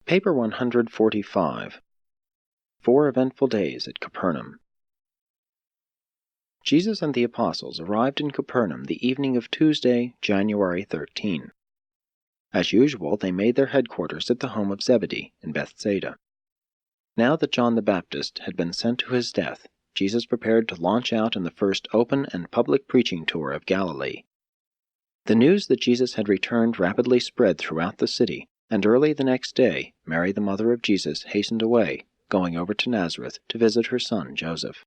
Paper 145. 4 Eventful Days at Capernaum. Jesus and the apostles arrived in Capernaum the evening of Tuesday, January 13. As usual, they made their headquarters at the home of Zebedee in Bethsaida. Now that John the Baptist had been sent to his death, Jesus prepared to launch out in the first open and public preaching tour of Galilee. The news that Jesus had returned rapidly spread throughout the city, and early the next day, Mary, the mother of Jesus, hastened away, going over to Nazareth to visit her son Joseph.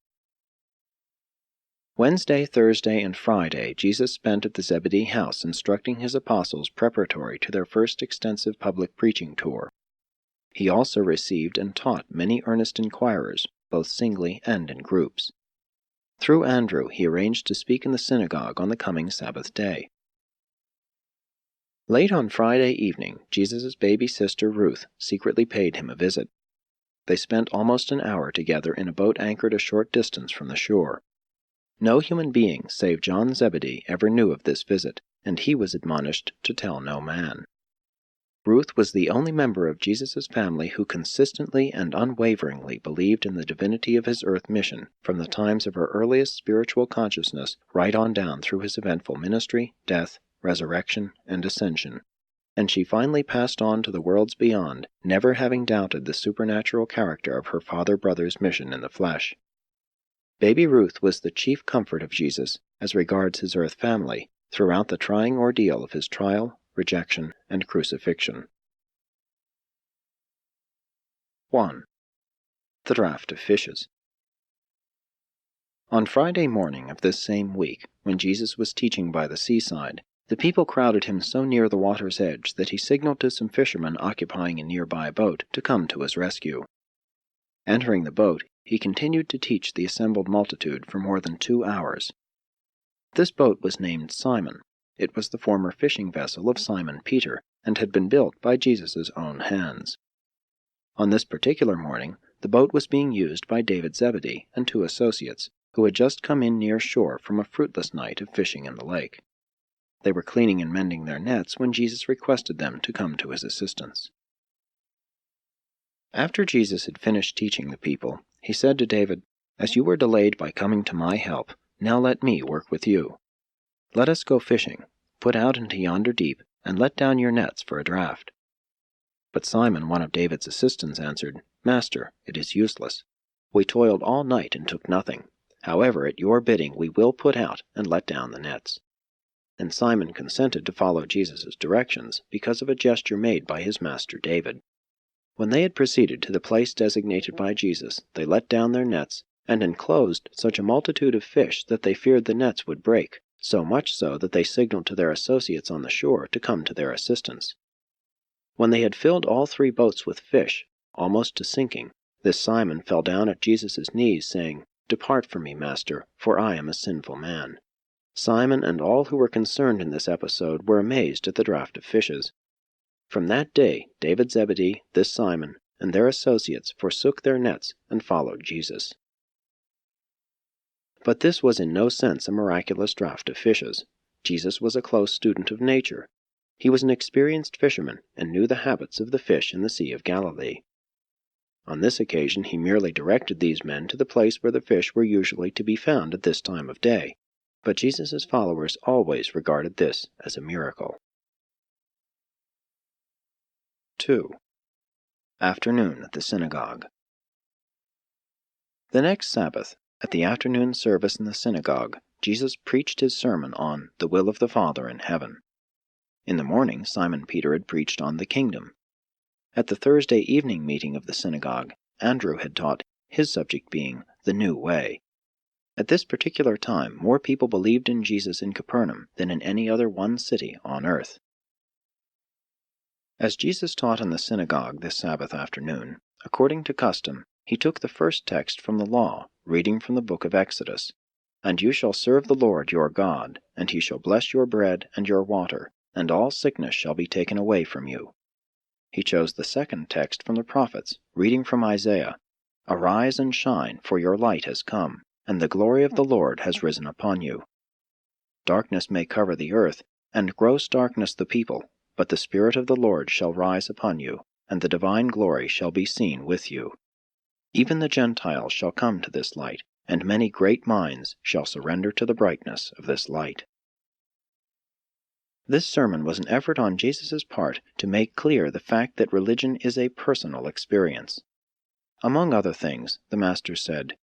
Wednesday, Thursday, and Friday Jesus spent at the Zebedee house instructing his apostles preparatory to their first extensive public preaching tour. He also received and taught many earnest inquirers, both singly and in groups. Through Andrew, he arranged to speak in the synagogue on the coming Sabbath day. Late on Friday evening, Jesus' baby sister Ruth secretly paid him a visit. They spent almost an hour together in a boat anchored a short distance from the shore. No human being save John Zebedee ever knew of this visit, and he was admonished to tell no man. Ruth was the only member of Jesus' family who consistently and unwaveringly believed in the divinity of his earth mission from the times of her earliest spiritual consciousness right on down through his eventful ministry, death, resurrection, and ascension, and she finally passed on to the worlds beyond, never having doubted the supernatural character of her father-brother's mission in the flesh. Baby Ruth was the chief comfort of Jesus, as regards his earth family, throughout the trying ordeal of his trial, rejection, and crucifixion. 1. The Draught of Fishes. On Friday morning of this same week, when Jesus was teaching by the seaside, the people crowded him so near the water's edge that he signaled to some fishermen occupying a nearby boat to come to his rescue. Entering the boat, he continued to teach the assembled multitude for more than 2 hours. This boat was named Simon. It was the former fishing vessel of Simon Peter, and had been built by Jesus' own hands. On this particular morning, the boat was being used by David Zebedee and 2 associates, who had just come in near shore from a fruitless night of fishing in the lake. They were cleaning and mending their nets when Jesus requested them to come to his assistance. After Jesus had finished teaching the people, he said to David, "As you were delayed by coming to my help, now let me work with you. Let us go fishing. Put out into yonder deep, and let down your nets for a draught." But Simon, one of David's assistants, answered, "Master, it is useless. We toiled all night and took nothing. However, at your bidding we will put out and let down the nets." And Simon consented to follow Jesus' directions because of a gesture made by his master David. When they had proceeded to the place designated by Jesus, they let down their nets, and enclosed such a multitude of fish that they feared the nets would break, so much so that they signaled to their associates on the shore to come to their assistance. When they had filled all 3 boats with fish, almost to sinking, this Simon fell down at Jesus' knees, saying, "Depart from me, Master, for I am a sinful man." Simon and all who were concerned in this episode were amazed at the draught of fishes. From that day, David Zebedee, this Simon, and their associates forsook their nets and followed Jesus. But this was in no sense a miraculous draught of fishes. Jesus was a close student of nature. He was an experienced fisherman and knew the habits of the fish in the Sea of Galilee. On this occasion he merely directed these men to the place where the fish were usually to be found at this time of day, but Jesus' followers always regarded this as a miracle. 2. Afternoon at the synagogue. The next Sabbath, at the afternoon service in the synagogue, Jesus preached his sermon on the will of the Father in heaven. In the morning, Simon Peter had preached on the kingdom. At the Thursday evening meeting of the synagogue, Andrew had taught, his subject being the new way. At this particular time, more people believed in Jesus in Capernaum than in any other one city on earth. As Jesus taught in the synagogue this Sabbath afternoon, according to custom, he took the first text from the law, reading from the book of Exodus, "And you shall serve the Lord your God, and he shall bless your bread and your water, and all sickness shall be taken away from you." He chose the second text from the prophets, reading from Isaiah, "Arise and shine, for your light has come, and the glory of the Lord has risen upon you. Darkness may cover the earth, and gross darkness the people, but the Spirit of the Lord shall rise upon you, and the divine glory shall be seen with you. Even the Gentiles shall come to this light, and many great minds shall surrender to the brightness of this light." This sermon was an effort on Jesus' part to make clear the fact that religion is a personal experience. Among other things, the Master said,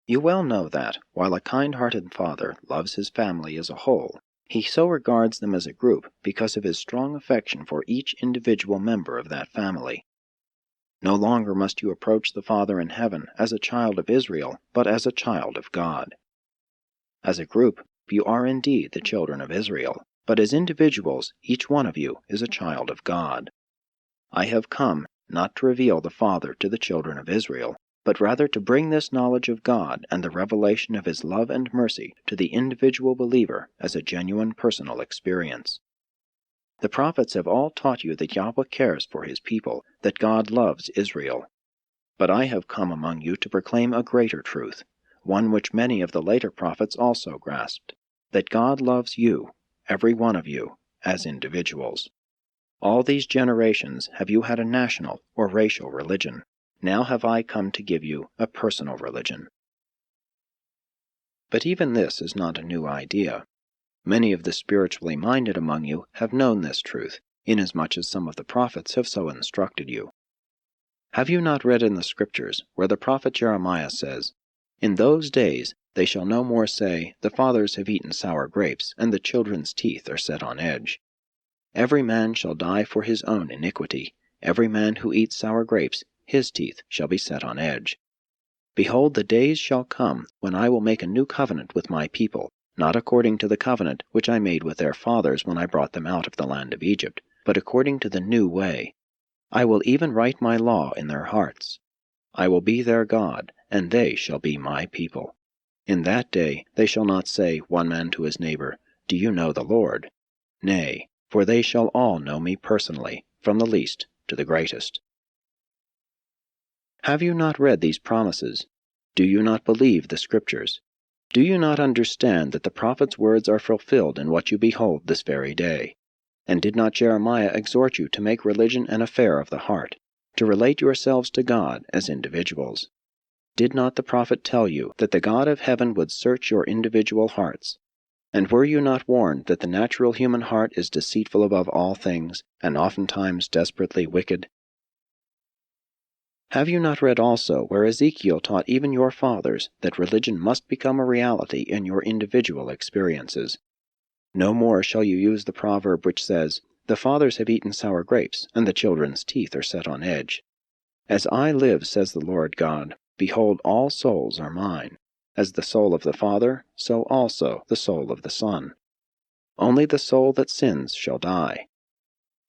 "You well know that, while a kind-hearted father loves his family as a whole, he so regards them as a group because of his strong affection for each individual member of that family. No longer must you approach the Father in heaven as a child of Israel, but as a child of God. As a group, you are indeed the children of Israel, but as individuals, each one of you is a child of God. I have come, not to reveal the Father to the children of Israel, but rather to bring this knowledge of God and the revelation of His love and mercy to the individual believer as a genuine personal experience. The prophets have all taught you that Yahweh cares for His people, that God loves Israel. But I have come among you to proclaim a greater truth, one which many of the later prophets also grasped, that God loves you, every one of you, as individuals. All these generations have you had a national or racial religion. Now have I come to give you a personal religion." But even this is not a new idea. Many of the spiritually minded among you have known this truth, inasmuch as some of the prophets have so instructed you. Have you not read in the Scriptures where the prophet Jeremiah says, "In those days they shall no more say, the fathers have eaten sour grapes, and the children's teeth are set on edge. Every man shall die for his own iniquity. Every man who eats sour grapes, his teeth shall be set on edge. Behold, the days shall come when I will make a new covenant with my people, not according to the covenant which I made with their fathers when I brought them out of the land of Egypt, but according to the new way. I will even write my law in their hearts. I will be their God, and they shall be my people. In that day they shall not say, one man to his neighbor, 'Do you know the Lord?' Nay, for they shall all know me personally, from the least to the greatest." Have you not read these promises? Do you not believe the Scriptures? Do you not understand that the prophet's words are fulfilled in what you behold this very day? And did not Jeremiah exhort you to make religion an affair of the heart, to relate yourselves to God as individuals? Did not the prophet tell you that the God of heaven would search your individual hearts? And were you not warned that the natural human heart is deceitful above all things, and oftentimes desperately wicked? Have you not read also where Ezekiel taught even your fathers that religion must become a reality in your individual experiences? No more shall you use the proverb which says, "The fathers have eaten sour grapes, and the children's teeth are set on edge." As I live, says the Lord God, behold, all souls are mine. As the soul of the Father, so also the soul of the Son. Only the soul that sins shall die.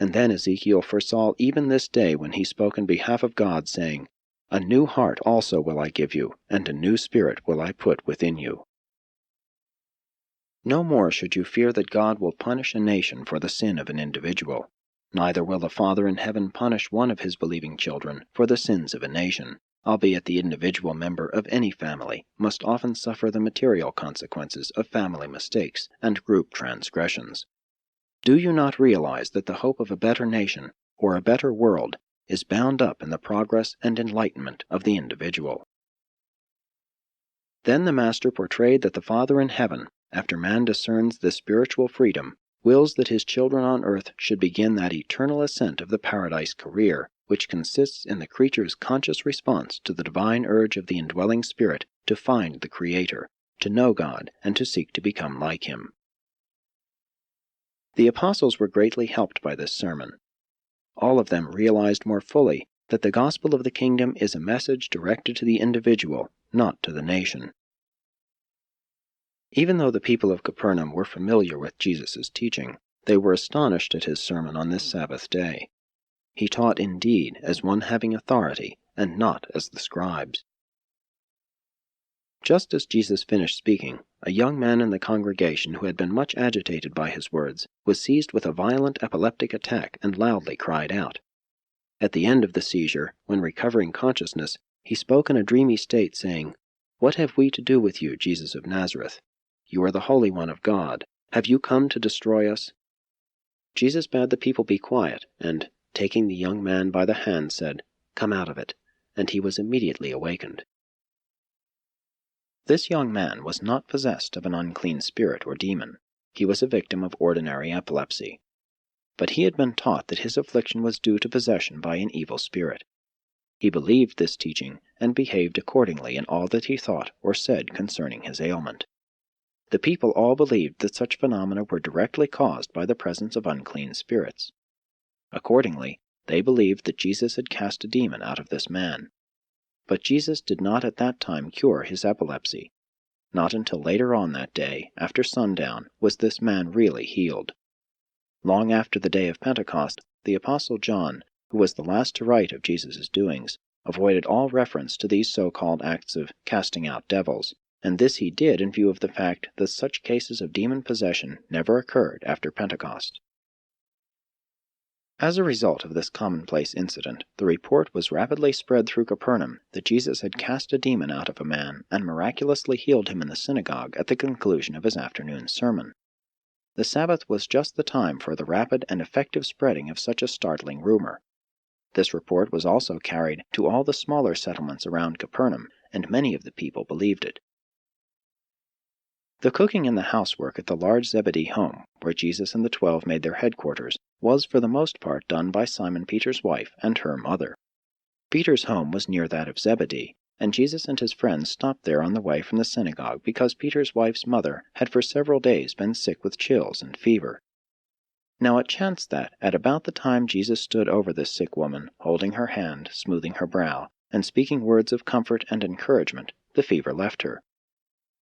And then Ezekiel foresaw even this day when he spoke in behalf of God, saying, "A new heart also will I give you, and a new spirit will I put within you." No more should you fear that God will punish a nation for the sin of an individual. Neither will the Father in heaven punish one of His believing children for the sins of a nation, albeit the individual member of any family must often suffer the material consequences of family mistakes and group transgressions. Do you not realize that the hope of a better nation, or a better world, is bound up in the progress and enlightenment of the individual? Then the Master portrayed that the Father in heaven, after man discerns this spiritual freedom, wills that his children on earth should begin that eternal ascent of the paradise career, which consists in the creature's conscious response to the divine urge of the indwelling Spirit to find the Creator, to know God, and to seek to become like Him. The apostles were greatly helped by this sermon. All of them realized more fully that the gospel of the kingdom is a message directed to the individual, not to the nation. Even though the people of Capernaum were familiar with Jesus' teaching, they were astonished at His sermon on this Sabbath day. He taught indeed as one having authority, and not as the scribes. Just as Jesus finished speaking, a young man in the congregation who had been much agitated by His words was seized with a violent epileptic attack and loudly cried out. At the end of the seizure, when recovering consciousness, he spoke in a dreamy state, saying, "What have we to do with you, Jesus of Nazareth? You are the Holy One of God. Have you come to destroy us?" Jesus bade the people be quiet, and, taking the young man by the hand, said, "Come out of it," and he was immediately awakened. This young man was not possessed of an unclean spirit or demon. He was a victim of ordinary epilepsy. But he had been taught that his affliction was due to possession by an evil spirit. He believed this teaching and behaved accordingly in all that he thought or said concerning his ailment. The people all believed that such phenomena were directly caused by the presence of unclean spirits. Accordingly, they believed that Jesus had cast a demon out of this man. But Jesus did not at that time cure his epilepsy. Not until later on that day, after sundown, was this man really healed. Long after the day of Pentecost, the Apostle John, who was the last to write of Jesus' doings, avoided all reference to these so-called acts of casting out devils, and this he did in view of the fact that such cases of demon possession never occurred after Pentecost. As a result of this commonplace incident, the report was rapidly spread through Capernaum that Jesus had cast a demon out of a man and miraculously healed him in the synagogue at the conclusion of his afternoon sermon. The Sabbath was just the time for the rapid and effective spreading of such a startling rumor. This report was also carried to all the smaller settlements around Capernaum, and many of the people believed it. The cooking and the housework at the large Zebedee home, where Jesus and the 12 made their headquarters, was for the most part done by Simon Peter's wife and her mother. Peter's home was near that of Zebedee, and Jesus and his friends stopped there on the way from the synagogue because Peter's wife's mother had for several days been sick with chills and fever. Now it chanced that, at about the time Jesus stood over this sick woman, holding her hand, smoothing her brow, and speaking words of comfort and encouragement, the fever left her.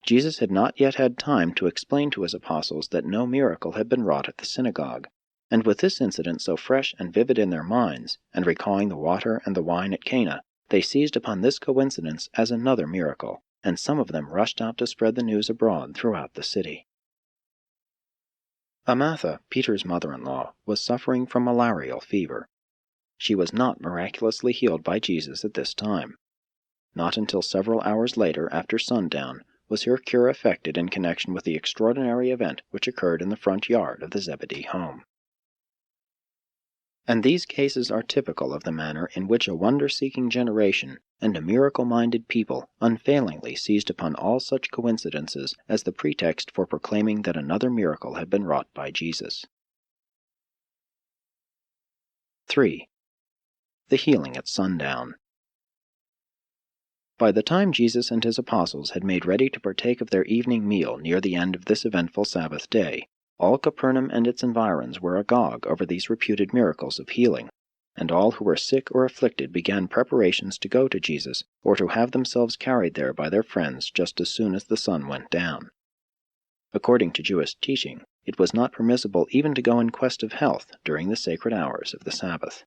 Jesus had not yet had time to explain to his apostles that no miracle had been wrought at the synagogue, and with this incident so fresh and vivid in their minds, and recalling the water and the wine at Cana, they seized upon this coincidence as another miracle, and some of them rushed out to spread the news abroad throughout the city. Amatha, Peter's mother-in-law, was suffering from malarial fever. She was not miraculously healed by Jesus at this time. Not until several hours later, after sundown, was her cure effected in connection with the extraordinary event which occurred in the front yard of the Zebedee home. And these cases are typical of the manner in which a wonder-seeking generation and a miracle-minded people unfailingly seized upon all such coincidences as the pretext for proclaiming that another miracle had been wrought by Jesus. 3. The healing at sundown. By the time Jesus and his apostles had made ready to partake of their evening meal near the end of this eventful Sabbath day, all Capernaum and its environs were agog over these reputed miracles of healing, and all who were sick or afflicted began preparations to go to Jesus or to have themselves carried there by their friends just as soon as the sun went down. According to Jewish teaching, it was not permissible even to go in quest of health during the sacred hours of the Sabbath.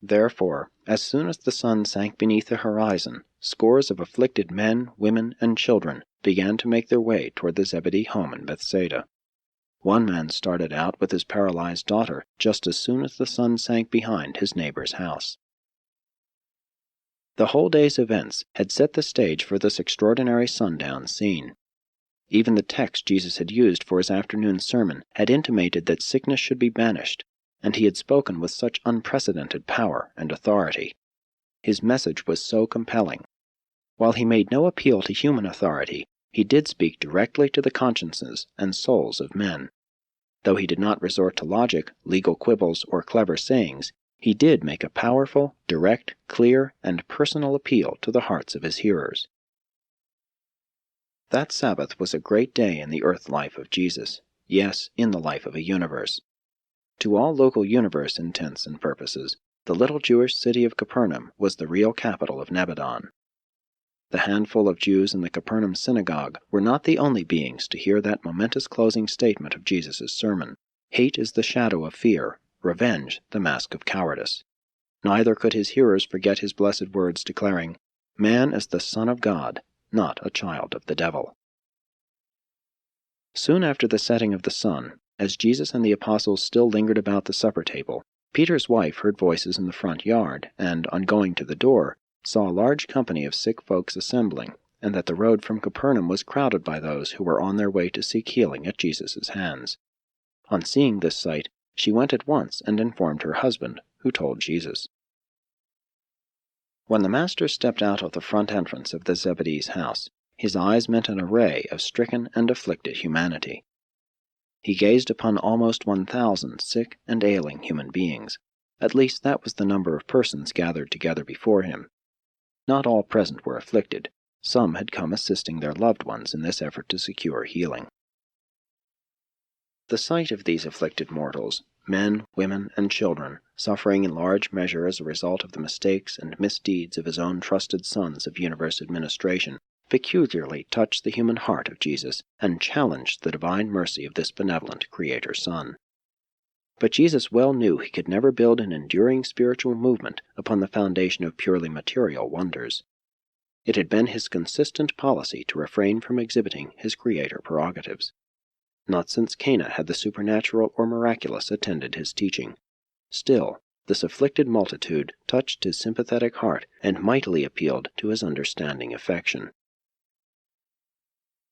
Therefore, as soon as the sun sank beneath the horizon, scores of afflicted men, women, and children began to make their way toward the Zebedee home in Bethsaida. One man started out with his paralyzed daughter just as soon as the sun sank behind his neighbor's house. The whole day's events had set the stage for this extraordinary sundown scene. Even the text Jesus had used for his afternoon sermon had intimated that sickness should be banished, and he had spoken with such unprecedented power and authority. His message was so compelling. While he made no appeal to human authority, he did speak directly to the consciences and souls of men. Though he did not resort to logic, legal quibbles, or clever sayings, he did make a powerful, direct, clear, and personal appeal to the hearts of his hearers. That Sabbath was a great day in the earth life of Jesus, yes, in the life of a universe. To all local universe intents and purposes, the little Jewish city of Capernaum was the real capital of Nebadon. The handful of Jews in the Capernaum synagogue were not the only beings to hear that momentous closing statement of Jesus' sermon. Hate is the shadow of fear, revenge the mask of cowardice. Neither could his hearers forget his blessed words declaring, "Man is the Son of God, not a child of the devil." Soon after the setting of the sun, as Jesus and the apostles still lingered about the supper table, Peter's wife heard voices in the front yard, and, on going to the door, saw a large company of sick folks assembling, and that the road from Capernaum was crowded by those who were on their way to seek healing at Jesus' hands. On seeing this sight, She went at once and informed her husband, who told Jesus. When the master stepped out of the front entrance of the Zebedee's house, his eyes met an array of stricken and afflicted humanity. He gazed upon almost 1,000 sick and ailing human beings. At least that was the number of persons gathered together before him. Not all present were afflicted. Some had come assisting their loved ones in this effort to secure healing. The sight of these afflicted mortals, men, women, and children, suffering in large measure as a result of the mistakes and misdeeds of his own trusted sons of universe administration, peculiarly touched the human heart of Jesus and challenged the divine mercy of this benevolent Creator Son. But Jesus well knew he could never build an enduring spiritual movement upon the foundation of purely material wonders. It had been his consistent policy to refrain from exhibiting his Creator prerogatives. Not since Cana had the supernatural or miraculous attended his teaching. Still, this afflicted multitude touched his sympathetic heart and mightily appealed to his understanding affection.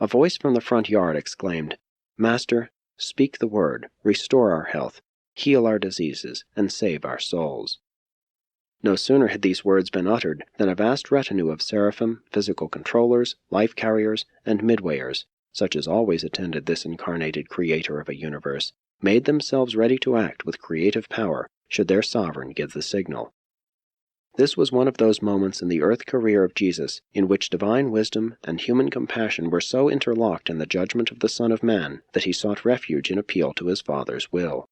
A voice from the front yard exclaimed, "Master, speak the word, restore our health, heal our diseases, and save our souls." No sooner had these words been uttered than a vast retinue of seraphim, physical controllers, life-carriers, and midwayers, such as always attended this incarnated Creator of a universe, made themselves ready to act with creative power should their sovereign give the signal. This was one of those moments in the earth career of Jesus in which divine wisdom and human compassion were so interlocked in the judgment of the Son of Man that he sought refuge in appeal to his Father's will.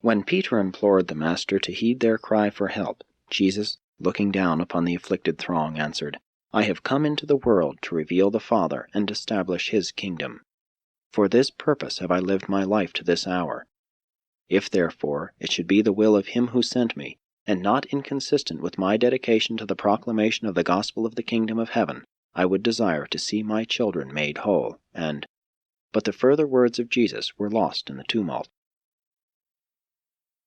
When Peter implored the Master to heed their cry for help, Jesus, looking down upon the afflicted throng, answered, "I have come into the world to reveal the Father and establish His kingdom. For this purpose have I lived my life to this hour. If, therefore, it should be the will of Him who sent me, and not inconsistent with my dedication to the proclamation of the gospel of the kingdom of heaven, I would desire to see my children made whole, and—" But the further words of Jesus were lost in the tumult.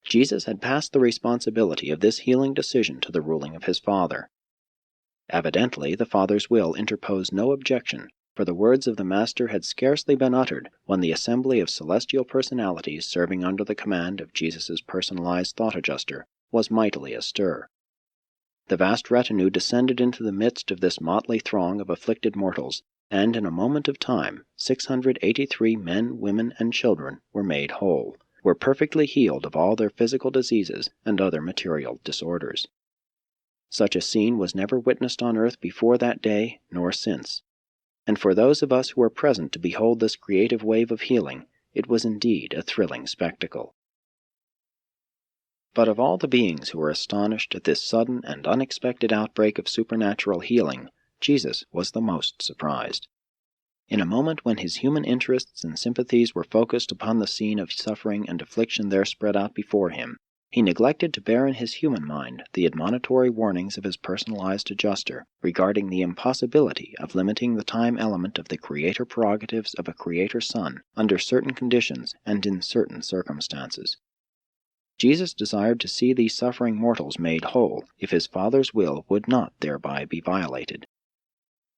Jesus had passed the responsibility of this healing decision to the ruling of his Father. Evidently, the Father's will interposed no objection, for the words of the Master had scarcely been uttered when the assembly of celestial personalities serving under the command of Jesus' personalized thought adjuster was mightily astir. The vast retinue descended into the midst of this motley throng of afflicted mortals, and in a moment of time 683 men, women, and children were made whole, were perfectly healed of all their physical diseases and other material disorders. Such a scene was never witnessed on earth before that day, nor since. And for those of us who were present to behold this creative wave of healing, it was indeed a thrilling spectacle. But of all the beings who were astonished at this sudden and unexpected outbreak of supernatural healing, Jesus was the most surprised. In a moment when his human interests and sympathies were focused upon the scene of suffering and affliction there spread out before him, he neglected to bear in his human mind the admonitory warnings of his personalized adjuster regarding the impossibility of limiting the time element of the creator prerogatives of a creator Son under certain conditions and in certain circumstances. Jesus desired to see these suffering mortals made whole if his Father's will would not thereby be violated.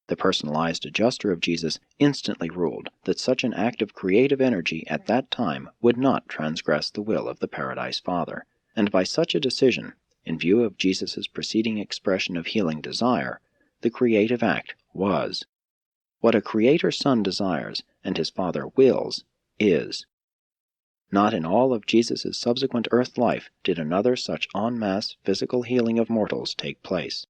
The personalized adjuster of Jesus instantly ruled that such an act of creative energy at that time would not transgress the will of the Paradise Father, and by such a decision, in view of Jesus' preceding expression of healing desire, the creative act was. What a Creator Son desires, and his Father wills, is. Not in all of Jesus' subsequent earth life did another such en masse physical healing of mortals take place.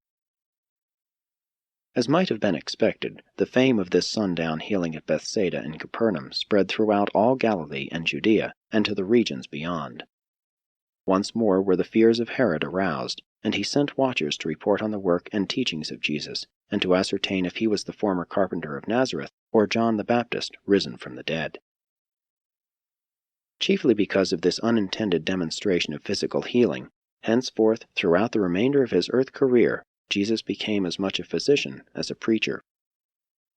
As might have been expected, the fame of this sundown healing at Bethsaida and Capernaum spread throughout all Galilee and Judea, and to the regions beyond. Once more were the fears of Herod aroused, and he sent watchers to report on the work and teachings of Jesus, and to ascertain if he was the former carpenter of Nazareth, or John the Baptist risen from the dead. Chiefly because of this unintended demonstration of physical healing, henceforth, throughout the remainder of his earth career, Jesus became as much a physician as a preacher.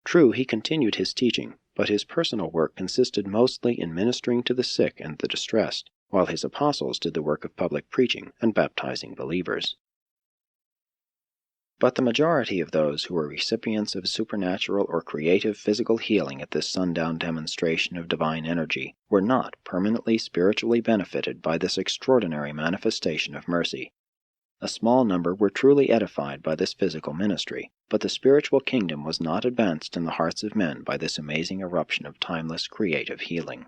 True, he continued his teaching, but his personal work consisted mostly in ministering to the sick and the distressed, while his apostles did the work of public preaching and baptizing believers. But the majority of those who were recipients of supernatural or creative physical healing at this sundown demonstration of divine energy were not permanently spiritually benefited by this extraordinary manifestation of mercy. A small number were truly edified by this physical ministry, but the spiritual kingdom was not advanced in the hearts of men by this amazing eruption of timeless creative healing.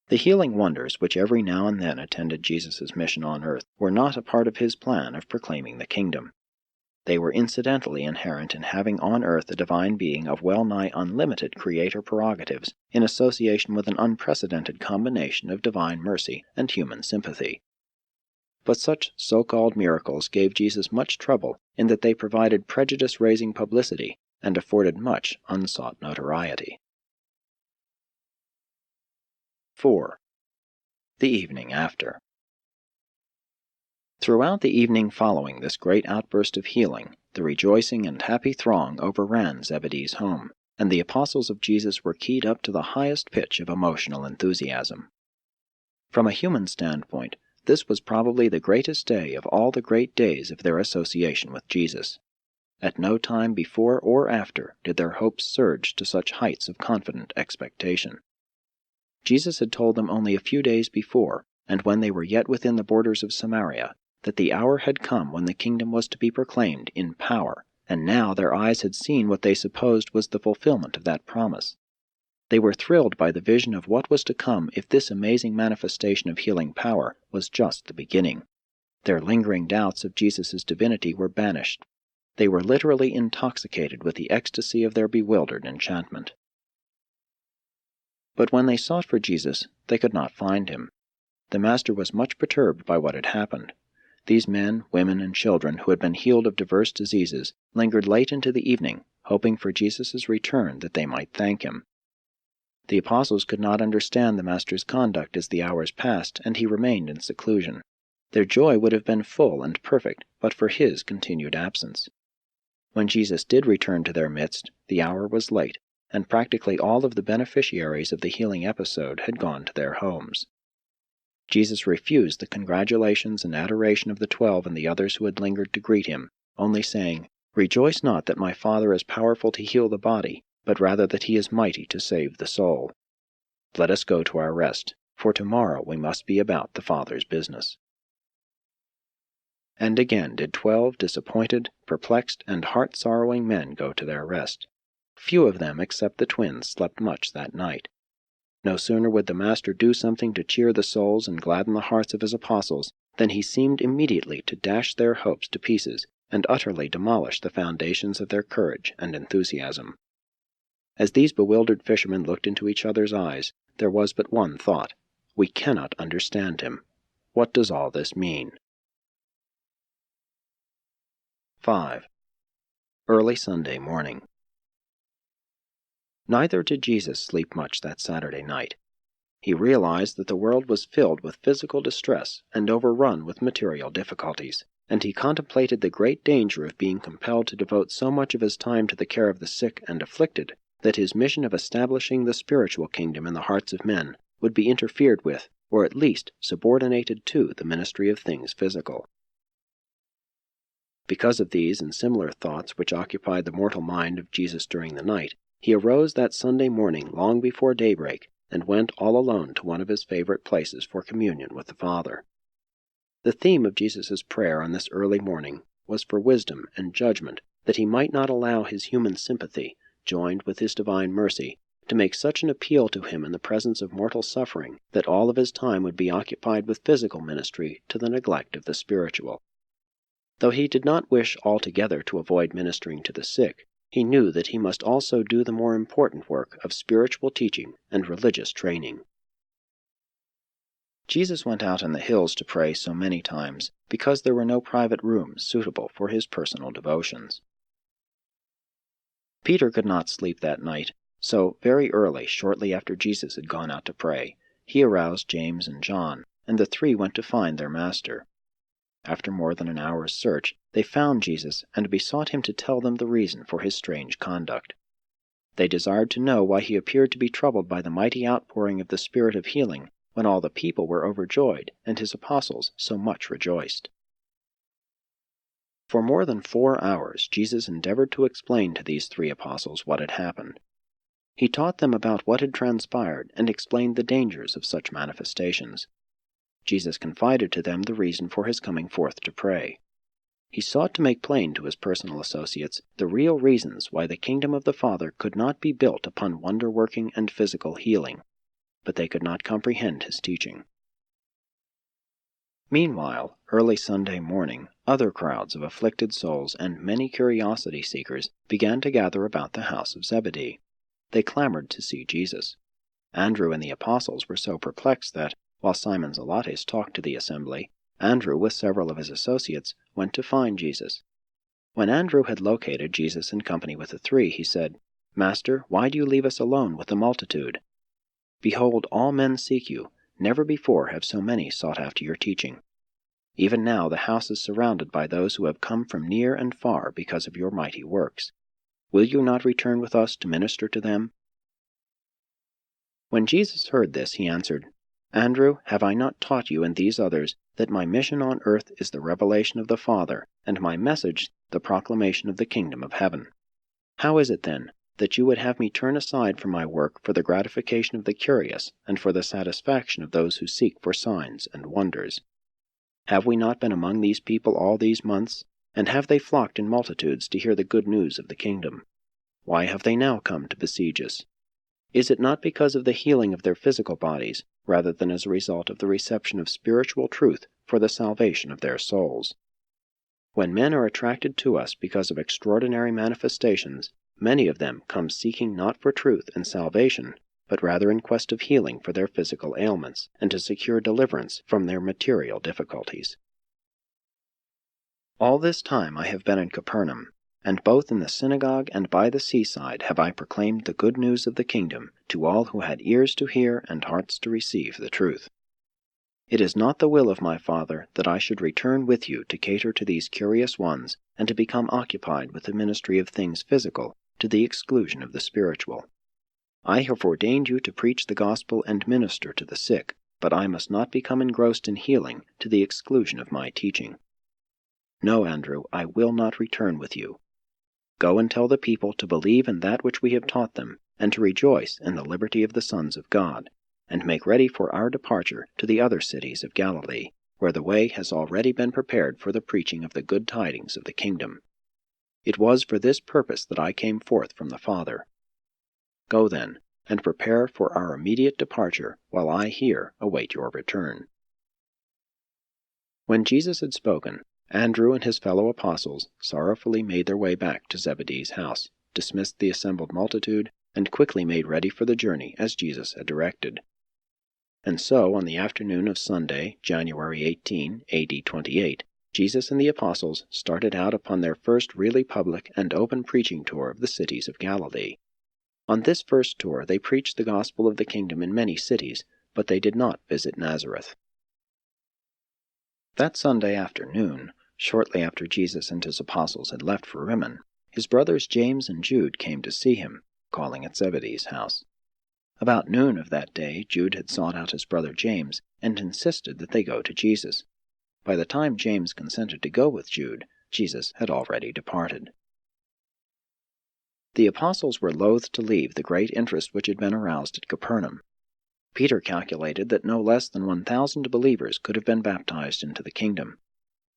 The healing wonders which every now and then attended Jesus' mission on earth were not a part of his plan of proclaiming the kingdom. They were incidentally inherent in having on earth a divine being of well-nigh unlimited creator prerogatives in association with an unprecedented combination of divine mercy and human sympathy. But such so-called miracles gave Jesus much trouble in that they provided prejudice-raising publicity and afforded much unsought notoriety. 4. The evening after. Throughout the evening following this great outburst of healing, the rejoicing and happy throng overran Zebedee's home, and the apostles of Jesus were keyed up to the highest pitch of emotional enthusiasm. From a human standpoint, this was probably the greatest day of all the great days of their association with Jesus. At no time before or after did their hopes surge to such heights of confident expectation. Jesus had told them only a few days before, and when they were yet within the borders of Samaria, that the hour had come when the kingdom was to be proclaimed in power, and now their eyes had seen what they supposed was the fulfillment of that promise. They were thrilled by the vision of what was to come if this amazing manifestation of healing power was just the beginning. Their lingering doubts of Jesus' divinity were banished. They were literally intoxicated with the ecstasy of their bewildered enchantment. But when they sought for Jesus, they could not find him. The Master was much perturbed by what had happened. These men, women, and children who had been healed of diverse diseases lingered late into the evening, hoping for Jesus' return that they might thank him. The apostles could not understand the Master's conduct as the hours passed, and he remained in seclusion. Their joy would have been full and perfect but for his continued absence. When Jesus did return to their midst, the hour was late, and practically all of the beneficiaries of the healing episode had gone to their homes. Jesus refused the congratulations and adoration of the 12 and the others who had lingered to greet him, only saying, "Rejoice not that my Father is powerful to heal the body, but rather that he is mighty to save the soul. Let us go to our rest, for tomorrow we must be about the Father's business." And again did 12 disappointed, perplexed, and heart-sorrowing men go to their rest. Few of them except the twins slept much that night. No sooner would the Master do something to cheer the souls and gladden the hearts of his apostles than he seemed immediately to dash their hopes to pieces and utterly demolish the foundations of their courage and enthusiasm. As these bewildered fishermen looked into each other's eyes, there was but one thought: we cannot understand him. What does all this mean? 5. Early Sunday morning. Neither did Jesus sleep much that Saturday night. He realized that the world was filled with physical distress and overrun with material difficulties, and he contemplated the great danger of being compelled to devote so much of his time to the care of the sick and afflicted that his mission of establishing the spiritual kingdom in the hearts of men would be interfered with, or at least subordinated to, the ministry of things physical. Because of these and similar thoughts which occupied the mortal mind of Jesus during the night, he arose that Sunday morning long before daybreak and went all alone to one of his favorite places for communion with the Father. The theme of Jesus' prayer on this early morning was for wisdom and judgment, that he might not allow his human sympathy, joined with his divine mercy, to make such an appeal to him in the presence of mortal suffering that all of his time would be occupied with physical ministry to the neglect of the spiritual. Though he did not wish altogether to avoid ministering to the sick, he knew that he must also do the more important work of spiritual teaching and religious training. Jesus went out in the hills to pray so many times because there were no private rooms suitable for his personal devotions. Peter could not sleep that night, so very early, shortly after Jesus had gone out to pray, he aroused James and John, and the 3 went to find their Master. After more than an hour's search, they found Jesus and besought him to tell them the reason for his strange conduct. They desired to know why he appeared to be troubled by the mighty outpouring of the Spirit of healing, when all the people were overjoyed and his apostles so much rejoiced. For more than 4 hours, Jesus endeavored to explain to these 3 apostles what had happened. He taught them about what had transpired and explained the dangers of such manifestations. Jesus confided to them the reason for his coming forth to pray. He sought to make plain to his personal associates the real reasons why the kingdom of the Father could not be built upon wonder-working and physical healing, but they could not comprehend his teaching. Meanwhile, early Sunday morning, other crowds of afflicted souls and many curiosity-seekers began to gather about the house of Zebedee. They clamored to see Jesus. Andrew and the apostles were so perplexed that, while Simon Zelotes talked to the assembly, Andrew, with several of his associates, went to find Jesus. When Andrew had located Jesus in company with the 3, he said, "Master, why do you leave us alone with the multitude? Behold, all men seek you. Never before have so many sought after your teaching. Even now the house is surrounded by those who have come from near and far because of your mighty works. Will you not return with us to minister to them?" When Jesus heard this, he answered, "Andrew, have I not taught you and these others that my mission on earth is the revelation of the Father, and my message the proclamation of the kingdom of heaven? How is it, then, that you would have me turn aside from my work for the gratification of the curious and for the satisfaction of those who seek for signs and wonders? Have we not been among these people all these months, and have they flocked in multitudes to hear the good news of the kingdom? Why have they now come to besiege us? Is it not because of the healing of their physical bodies, rather than as a result of the reception of spiritual truth for the salvation of their souls? When men are attracted to us because of extraordinary manifestations, many of them come seeking not for truth and salvation, but rather in quest of healing for their physical ailments, and to secure deliverance from their material difficulties. All this time I have been in Capernaum, and both in the synagogue and by the seaside have I proclaimed the good news of the kingdom to all who had ears to hear and hearts to receive the truth. It is not the will of my Father that I should return with you to cater to these curious ones, and to become occupied with the ministry of things physical, to the exclusion of the spiritual. I have ordained you to preach the gospel and minister to the sick, but I must not become engrossed in healing to the exclusion of my teaching. No, Andrew, I will not return with you. Go and tell the people to believe in that which we have taught them, and to rejoice in the liberty of the sons of God, and make ready for our departure to the other cities of Galilee, where the way has already been prepared for the preaching of the good tidings of the kingdom. It was for this purpose that I came forth from the Father. Go then, and prepare for our immediate departure, while I here await your return." When Jesus had spoken, Andrew and his fellow apostles sorrowfully made their way back to Zebedee's house, dismissed the assembled multitude, and quickly made ready for the journey as Jesus had directed. And so, on the afternoon of Sunday, January 18, A.D. 28, Jesus and the apostles started out upon their first really public and open preaching tour of the cities of Galilee. On this first tour they preached the gospel of the kingdom in many cities, but they did not visit Nazareth. That Sunday afternoon, shortly after Jesus and his apostles had left for Rimmon, his brothers James and Jude came to see him, calling at Zebedee's house. About noon of that day, Jude had sought out his brother James and insisted that they go to Jesus. By the time James consented to go with Jude, Jesus had already departed. The apostles were loath to leave the great interest which had been aroused at Capernaum. Peter calculated that no less than 1,000 believers could have been baptized into the kingdom.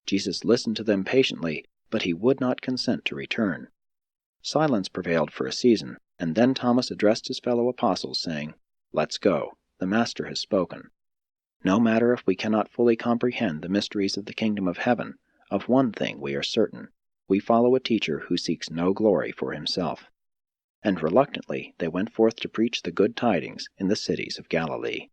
Jesus listened to them patiently, but he would not consent to return. Silence prevailed for a season, and then Thomas addressed his fellow apostles, saying, "Let's go. The Master has spoken. No matter if we cannot fully comprehend the mysteries of the kingdom of heaven, of one thing we are certain. We follow a teacher who seeks no glory for himself." And reluctantly they went forth to preach the good tidings in the cities of Galilee.